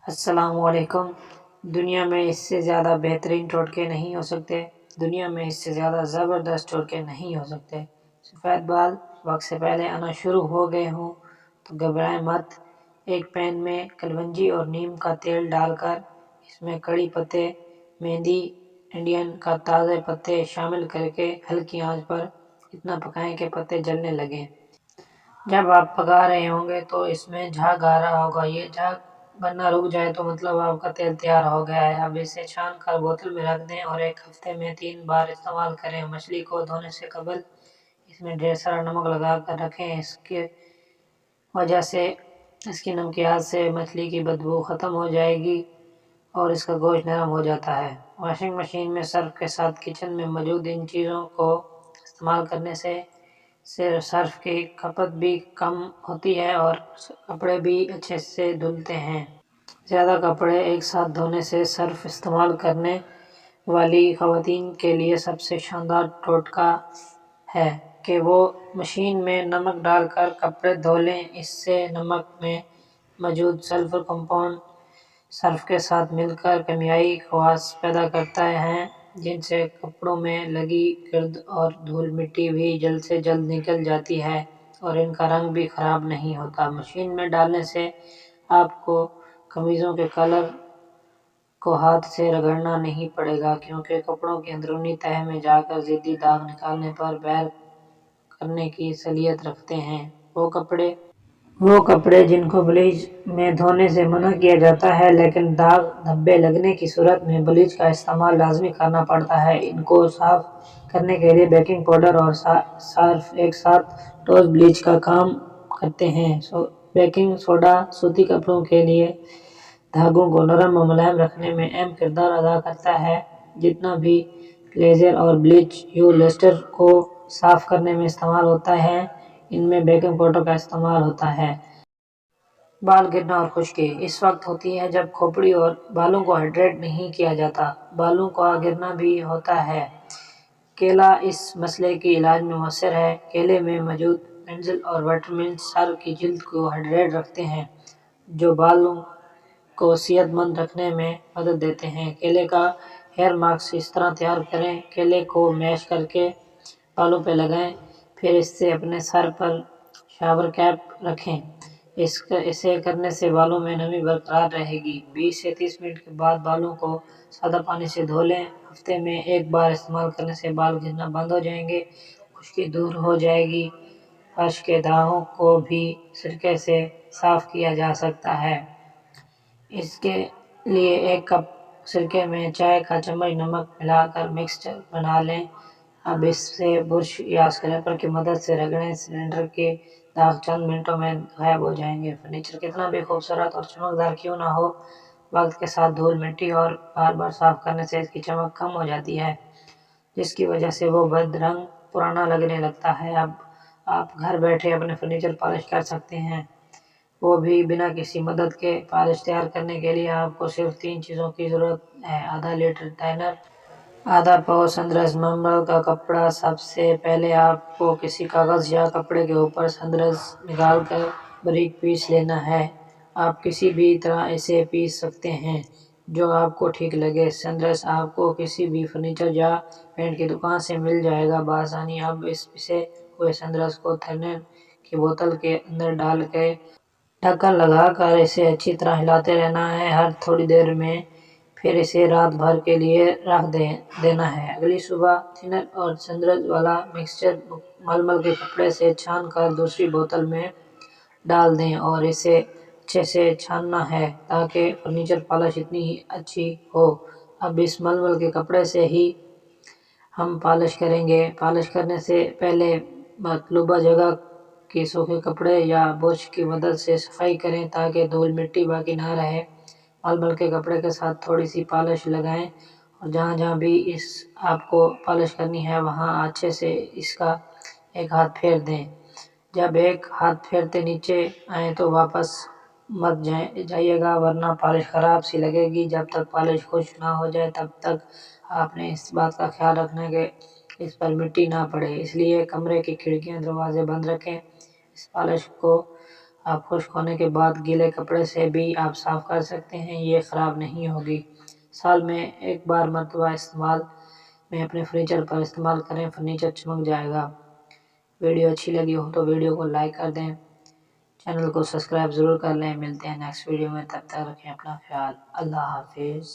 السلام علیکم۔ دنیا میں اس سے زیادہ بہترین ٹوٹکے نہیں ہو سکتے، دنیا میں اس سے زیادہ زبردست ٹوٹکے نہیں ہو سکتے۔ سفید بال وقت سے پہلے آنا شروع ہو گئے ہوں تو گھبرائیں مت۔ ایک پین میں کلونجی اور نیم کا تیل ڈال کر اس میں کڑی پتے، مہندی انڈین کا تازے پتے شامل کر کے ہلکی آنچ پر اتنا پکائیں کہ پتے جلنے لگیں۔ جب آپ پکا رہے ہوں گے تو اس میں جھاگ آ رہا ہوگا، یہ جھاگ بننا رک جائے تو مطلب آپ کا تیل تیار ہو گیا ہے۔ اب اسے چھان کر بوتل میں رکھ دیں اور ایک ہفتے میں 3 بار استعمال کریں۔ مچھلی کو دھونے سے قبل اس میں ڈھیر سارا نمک لگا کر رکھیں، اس کی وجہ سے اس کی نمکیات سے مچھلی کی بدبو ختم ہو جائے گی اور اس کا گوشت نرم ہو جاتا ہے۔ واشنگ مشین میں سرف کے ساتھ کچن میں موجود ان چیزوں کو استعمال کرنے سے سرف کی کھپت بھی کم ہوتی ہے اور کپڑے بھی اچھے سے دھلتے ہیں۔ زیادہ کپڑے ایک ساتھ دھونے سے سرف استعمال کرنے والی خواتین کے لیے سب سے شاندار ٹوٹکا ہے کہ وہ مشین میں نمک ڈال کر کپڑے دھو لیں۔ اس سے نمک میں موجود سلفر کمپاؤنڈ سرف کے ساتھ مل کر کیمیائی خواص پیدا کرتے ہیں، جن سے کپڑوں میں لگی گرد اور دھول مٹی بھی جلد سے جلد نکل جاتی ہے اور ان کا رنگ بھی خراب نہیں ہوتا۔ مشین میں ڈالنے سے آپ کو قمیضوں کے کالر کو ہاتھ سے رگڑنا نہیں پڑے گا، کیونکہ کپڑوں کی اندرونی تہہ میں جا کر ضدی داغ نکالنے پر بیر کرنے کی صلاحیت رکھتے ہیں۔ وہ کپڑے جن کو بلیچ میں دھونے سے منع کیا جاتا ہے لیکن داغ دھبے لگنے کی صورت میں بلیچ کا استعمال لازمی کرنا پڑتا ہے، ان کو صاف کرنے کے لیے بیکنگ پاؤڈر اور سرف ایک ساتھ ٹوز بلیچ کا کام کرتے ہیں۔ بیکنگ سوڈا سوتی کپڑوں کے لیے دھاگوں کو نرم و ملائم رکھنے میں اہم کردار ادا کرتا ہے۔ جتنا بھی کلیئنزر اور بلیچ یو-لیسٹر کو صاف کرنے میں استعمال ہوتا ہے، ان میں بیکنگ پاؤڈر کا استعمال ہوتا ہے۔ بال گرنا اور خشکی اس وقت ہوتی ہے جب کھوپڑی اور بالوں کو ہائیڈریٹ نہیں کیا جاتا۔ بالوں کا گرنا بھی ہوتا ہے۔ کیلا اس مسئلے کے علاج میں مؤثر ہے۔ کیلے میں موجود بینزل اور وٹامنز سر کی جلد کو ہائیڈریٹ رکھتے ہیں، جو بالوں کو صحت مند رکھنے میں مدد دیتے ہیں۔ کیلے کا ہیئر ماسک اس طرح تیار کریں: کیلے کو میش کر کے بالوں پہ لگائیں، پھر اس سے اپنے سر پر شاور کیپ رکھیں۔ اسے کرنے سے بالوں میں نمی برقرار رہے گی۔ 20 سے 30 منٹ کے بعد بالوں کو سادہ پانی سے دھو لیں۔ ہفتے میں ایک بار استعمال کرنے سے بال گرنا بند ہو جائیں گے، خشکی دور ہو جائے گی۔ فرش کے داغوں کو بھی سرکے سے صاف کیا جا سکتا ہے۔ اس کے لیے 1 کپ سرکے میں چائے کا چمچ نمک ملا کر مکسچر بنا لیں۔ اب اس سے برش یا اسکریپر کی مدد سے رگڑیں، سلنڈر کے داغ چند منٹوں میں غائب ہو جائیں گے۔ فرنیچر کتنا بھی خوبصورت اور چمکدار کیوں نہ ہو، وقت کے ساتھ دھول مٹی اور بار بار صاف کرنے سے اس کی چمک کم ہو جاتی ہے، جس کی وجہ سے وہ بد رنگ، پرانا لگنے لگتا ہے۔ اب آپ گھر بیٹھے اپنے فرنیچر پالش کر سکتے ہیں، وہ بھی بنا کسی مدد کے۔ پالش تیار کرنے کے لیے آپ کو صرف 3 چیزوں کی ضرورت ہے: آدھا لیٹر ٹائنر، آدھا پاؤ سنرز مرمر کا کپڑا۔ سب سے پہلے آپ کو کسی کاغذ یا کپڑے کے اوپر سنرز نکال کر باریک پیس لینا ہے۔ آپ کسی بھی طرح اسے پیس سکتے ہیں جو آپ کو ٹھیک لگے۔ سنرز آپ کو کسی بھی فرنیچر یا پینٹ کی دکان سے مل جائے گا بآسانی۔ اب اس پسے ہوئے سنرز کو تھنر کی بوتل کے اندر ڈال کے ڈھکن لگا کر اسے اچھی طرح ہلاتے رہنا ہے ہر تھوڑی دیر میں، پھر اسے رات بھر کے لیے رکھ دینا ہے۔ اگلی صبح تھنر اور سنرز والا مکسچر ململ کے کپڑے سے چھان کر دوسری بوتل میں ڈال دیں اور اسے اچھے سے چھاننا ہے تاکہ فرنیچر پالش اتنی ہی اچھی ہو۔ اب اس ململ کے کپڑے سے ہی ہم پالش کریں گے۔ پالش کرنے سے پہلے مطلوبہ جگہ کی سوکھے کپڑے یا برش کی مدد سے صفائی کریں تاکہ دھول مٹی باقی نہ رہے۔ ململ کے کپڑے کے ساتھ تھوڑی سی پالش لگائیں اور جہاں جہاں بھی آپ کو پالش کرنی ہے وہاں اچھے سے اس کا ایک ہاتھ پھیر دیں۔ جب ایک ہاتھ پھیرتے نیچے آئے تو واپس مت جائیے گا ورنہ پالش خراب سی لگے گی۔ جب تک پالش خشک نہ ہو جائے تب تک آپ نے اس بات کا خیال رکھنا ہے کہ اس پر مٹی نہ پڑے، اس لیے کمرے کی کھڑکیاں دروازے بند رکھیں۔ اس پالش کو آپ خشک ہونے کے بعد گیلے کپڑے سے بھی آپ صاف کر سکتے ہیں، یہ خراب نہیں ہوگی۔ سال میں ایک بار مرتبہ استعمال میں اپنے فرنیچر پر استعمال کریں، فرنیچر چمک جائے گا۔ ویڈیو اچھی لگی ہو تو ویڈیو کو لائک کر دیں، چینل کو سبسکرائب ضرور کر لیں۔ ملتے ہیں نیکسٹ ویڈیو میں، تب تک رکھیں اپنا خیال۔ اللہ حافظ۔